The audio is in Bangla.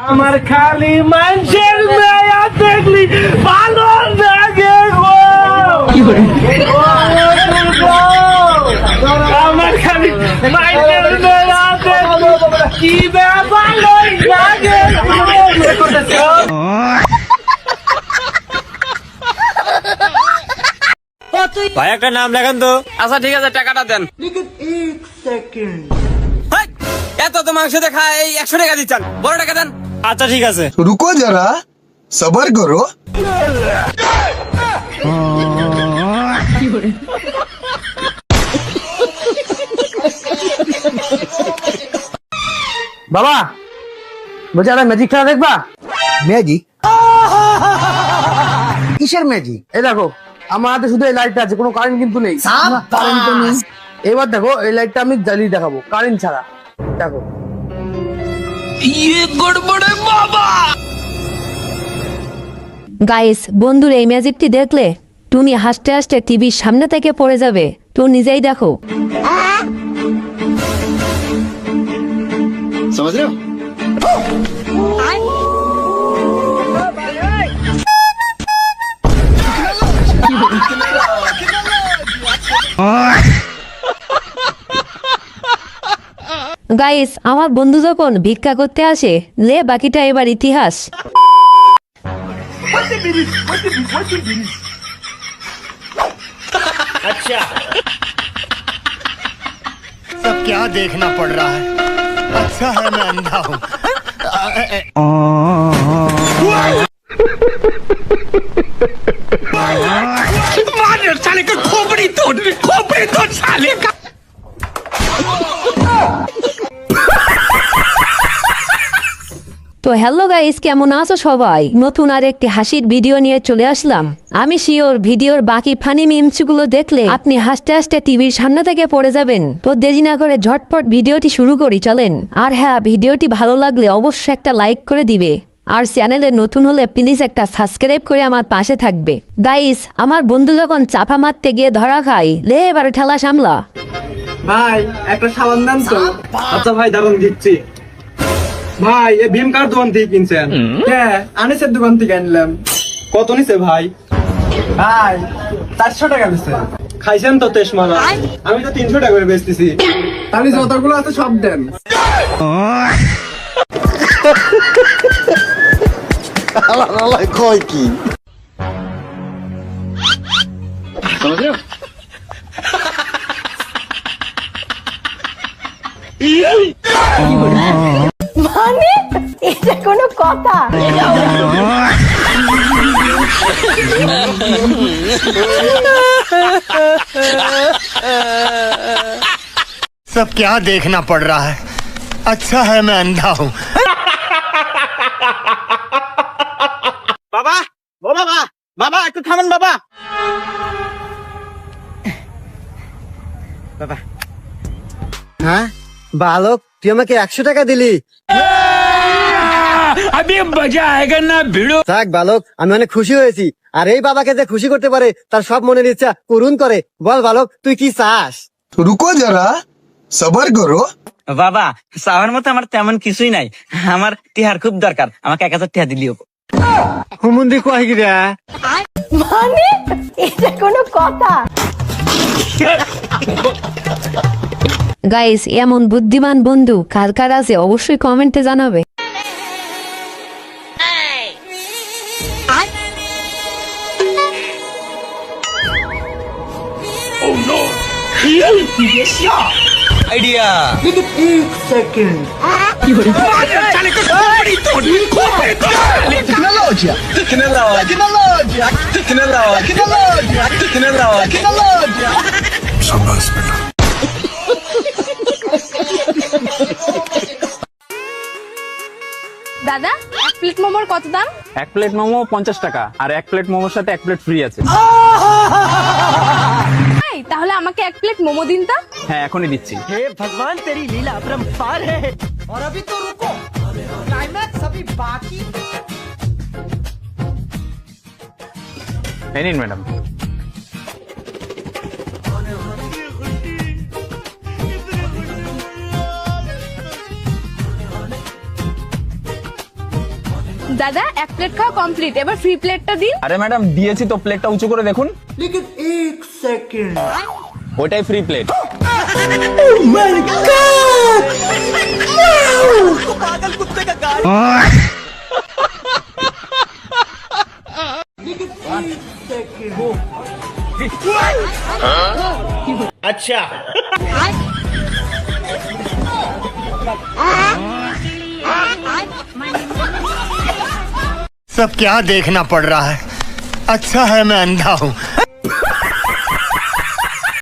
আমার খালি মানুষের মেয়া দেখলি ভালো লাগে গো। আমার খালি মানুষের মেয়া দেখলি কি ভালো লাগে। ভাই একটা নাম লেখান তো। আচ্ছা ঠিক আছে, টাকাটা দেন। হেই, এত তো মাংস দেখা এই 100 টাকা দিচ্ছেন, বড় টাকা দেন। আচ্ছা ঠিক আছে। रुको जरा सबर करो। বাবা বলছি একটা ম্যাজিক খেলা দেখবা? ম্যাজিক? কিসের ম্যাজিক? এই দেখো আমার হাতে শুধু এই লাইটটা আছে, কোনো কারেন্ট কিন্তু নেই। কারেন্ট তো নেই। এবার দেখো এই লাইটটা আমি জ্বালিয়ে দেখাবো কারেন্ট ছাড়া। দেখো গাইস, বন্ধুর এই ম্যাজিকটি দেখলে টুনি হাসতে হাসতে টিভির সামনে থেকে পড়ে যাবে। তো নিজেই দেখো। समझ रहे हो? গাইস, আমার বন্ধু যখন ভিক্ষা করতে আসে, লে বাকিটা এবার ইতিহাস। सब क्या देखना पड़ रहा है? अच्छा है मैं अंधा हूँ। তো হ্যালো গাইস, কেমন আছো সবাই? নতুন আর একটি হাসির ভিডিও নিয়ে চলে আসলাম। আমি শিওর ভিডিওর বাকি ফানি মিমসগুলো দেখলে আপনি হাসতে হাসতে টিভির সামনে থেকে পড়ে যাবেন। তো দেরি না করে ঝটপট ভিডিওটি শুরু করি, চলেন। আর হ্যাঁ, ভিডিওটি ভালো লাগলে অবশ্যই একটা লাইক করে দিবে। আর চ্যানেলে নতুন হলে প্লিজ একটা সাবস্ক্রাইব করে আমার পাশে থাকবে। গাইস, আমার বন্ধু যখন চাপা মারতে গিয়ে ধরা খায়, লে এবার ঠেলা সামলা। ভাই একটা সাবান দেন তো। আচ্ছা ভাই, দারুন দিচ্ছি। ভাই এই ভীম কার দোকান থেকে কিনছেন? হ্যাঁ, আনিসের দোকান থেকে আনলাম। কত নিছে ভাই? ভাই 400 টাকা দিচ্ছে। খাইছেন তো তেস মারা? আমি তো 300 টাকা করে বেচতেছি। তাহলে যতগুলো আছে সব দেন। কয় কি? समझ रहे हो? মানে এটা কোনো কথা? सब क्या देखना पड़ रहा है? अच्छा है मैं अंधा हूँ। বাবা, ও বাবা, বাবা একটু থামেন বাবা। হ্যাঁ বালক, তুই আমাকে 100 টাকা দিলি। যাক বালক, আমি অনেক খুশি হয়েছি। আর এই বাবাকে যে খুশি করতে পারে তার সব মনের ইচ্ছা পূরণ করে। বল বালক, তুই কি চাস? रुको जरा सबर करो। বাবা, চাওয়ার মতো আমার তেমন কিছুই নাই। আমার টিহার খুব দরকার, আমাকে 1000 টাকা দিলিও। হুমুন্দি কয় গিরা? মানে এটা কোনো কথা? গাইস, এমন বুদ্ধিমান বন্ধু কার কার আছে অবশ্যই কমেন্টে জানাবে। Idea. Tecnologia, tecnologia, tecnologia, tecnologia. शाबाश बेटा। দাদা, এক প্লেট মোমোর কত দাম? এক প্লেট মোমো 50 টাকা, আর এক প্লেট মোমোর সাথে এক প্লেট ফ্রি আছে। এই, তাহলে আমাকে এক প্লেট মোমো দিন তো। হ্যাঁ, এখনই দিচ্ছি। हे भगवान तेरी लीला अपरंपार है। और अभी तो रुको, क्लाइमैक्स अभी बाकी। এই নিন ম্যাডাম। দাদা এক প্লেট খাওয়া কমপ্লিট, এবার ফ্রি প্লেটটা দিন। আরে ম্যাডাম দিয়েছি তো, প্লেটটা উঁচু করে দেখুন। ওটাই ফ্রি প্লেট। अच्छा सब क्या देखना पड़ रहा है। अच्छा है मैं अंधा हूँ।